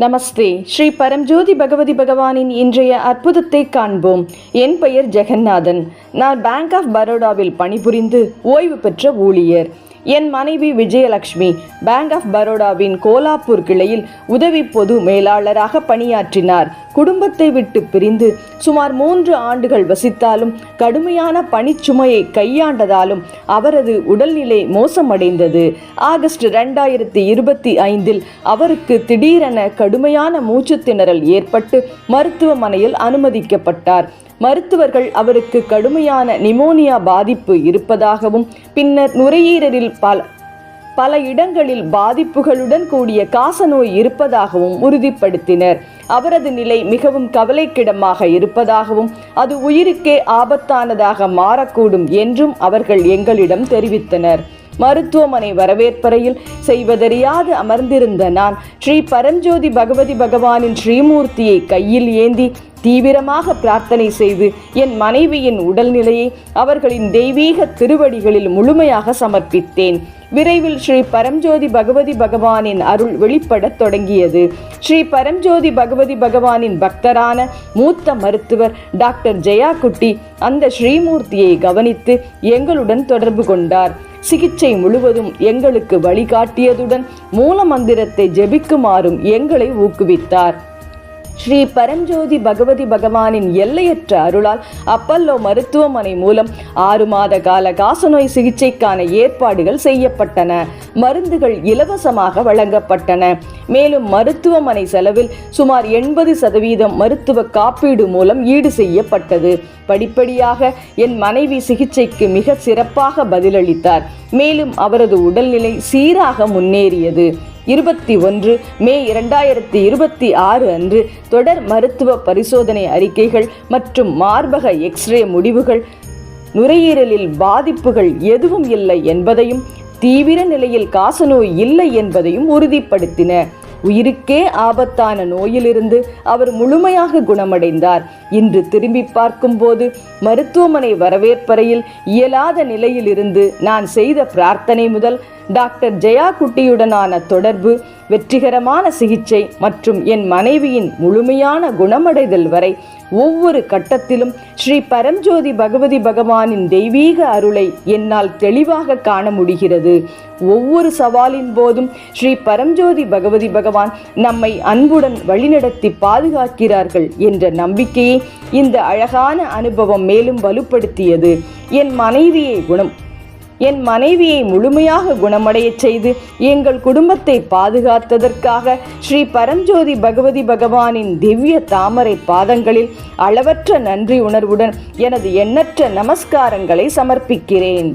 நமஸ்தே. ஸ்ரீ பரம்ஜோதி பகவதி பகவானின் இன்றைய அற்புதத்தை காண்போம். என் பெயர் ஜெகநாதன். நான் பேங்க் ஆஃப் பரோடாவில் பணிபுரிந்து ஓய்வு பெற்ற ஊழியர். என் மனைவி விஜயலட்சுமி பேங்க் ஆஃப் பரோடாவின் கோலாப்பூர் கிளையில் உதவி பொது மேலாளராக பணியாற்றினார். குடும்பத்தை விட்டு பிரிந்து சுமார் 3 ஆண்டுகள் வசித்தாலும் கடுமையான பணிச்சுமையை கையாண்டதாலும் அவரது உடல்நிலை மோசமடைந்தது. ஆகஸ்ட் 2025 அவருக்கு திடீரென கடுமையான மூச்சுத்திணறல் ஏற்பட்டு மருத்துவமனையில் அனுமதிக்கப்பட்டார். மருத்துவர்கள் அவருக்கு கடுமையான நிமோனியா பாதிப்பு இருப்பதாகவும் பின்னர் நுரையீரலில் பல இடங்களில் பாதிப்புகளுடன் கூடிய காசநோய் இருப்பதாகவும் உறுதிப்படுத்தினர். அவரது நிலை மிகவும் கவலைக்கிடமாக இருப்பதாகவும் அது உயிருக்கே ஆபத்தானதாக மாறக்கூடும் என்றும் அவர்கள் எங்களிடம் தெரிவித்தனர். மருத்துவமனை வரவேற்பறையில் செய்வதறியாது அமர்ந்திருந்த நான் ஸ்ரீ பரம்ஜோதி பகவதி பகவானின் ஸ்ரீமூர்த்தியை கையில் ஏந்தி தீவிரமாக பிரார்த்தனை செய்து என் மனைவியின் உடல்நிலையை அவர்களின் தெய்வீக திருவடிகளில் முழுமையாக சமர்ப்பித்தேன். விரைவில் ஸ்ரீ பரம்ஜோதி பகவதி பகவானின் அருள் வெளிப்படத் தொடங்கியது. ஸ்ரீ பரம்ஜோதி பகவதி பகவானின் பக்தரான மூத்த மருத்துவர் டாக்டர் ஜெயா குட்டி அந்த ஸ்ரீமூர்த்தியை கவனித்து எங்களுடன் தொடர்பு கொண்டார். சிகிச்சை முழுவதும் எங்களுக்கு வழிகாட்டியதுடன் மூல மந்திரத்தை ஜெபிக்குமாறும் எங்களை ஊக்குவித்தார். ஸ்ரீ பரம்ஜோதி பகவதி பகவானின் எல்லையற்ற அருளால் அப்பல்லோ மருத்துவமனை மூலம் 6 மாத கால காசநோய் சிகிச்சைக்கான ஏற்பாடுகள் செய்யப்பட்டன. மருந்துகள் இலவசமாக வழங்கப்பட்டன. மேலும் மருத்துவமனை செலவில் சுமார் 80% மருத்துவ காப்பீடு மூலம் ஈடு செய்யப்பட்டது. படிப்படியாக என் மனைவி சிகிச்சைக்கு மிக சிறப்பாக பதிலளித்தார். மேலும் அவரது உடல்நிலை சீராக முன்னேறியது. 21 மே 2026 அன்று தொடர் மருத்துவ பரிசோதனை அறிக்கைகள் மற்றும் மார்பக எக்ஸ்ரே முடிவுகள் நுரையீரலில் பாதிப்புகள் எதுவும் இல்லை என்பதையும் தீவிர நிலையில் காசநோய் இல்லை என்பதையும் உறுதிப்படுத்தின. உயிருக்கே ஆபத்தான நோயிலிருந்து அவர் முழுமையாக குணமடைந்தார். இன்று திரும்பி பார்க்கும்போது மருத்துவமனை வரவேற்பறையில் இயலாத நிலையிலிருந்து நான் செய்த பிரார்த்தனை முதல் டாக்டர் ஜெயா குட்டியுடனான தொடர்பு, வெற்றிகரமான சிகிச்சை மற்றும் என் மனைவியின் முழுமையான குணமடைதல் வரை ஒவ்வொரு கட்டத்திலும் ஸ்ரீ பரம்ஜோதி பகவதி பகவானின் தெய்வீக அருளை என்னால் தெளிவாக காண முடிகிறது. ஒவ்வொரு சவாலின் போதும் ஸ்ரீ பரம்ஜோதி பகவதி பகவான் நம்மை அன்புடன் வழிநடத்தி பாதுகாக்கிறார்கள் என்ற நம்பிக்கையை இந்த அழகான அனுபவம் மேலும் வலுப்படுத்தியது. என் மனைவியை முழுமையாக குணமடைய செய்து எங்கள் குடும்பத்தை பாதுகாத்ததற்காக ஸ்ரீ பரம்ஜோதி பகவதி பகவானின் திவ்ய தாமரை பாதங்களில் அளவற்ற நன்றி உணர்வுடன் எனது எண்ணற்ற நமஸ்காரங்களை சமர்ப்பிக்கிறேன்.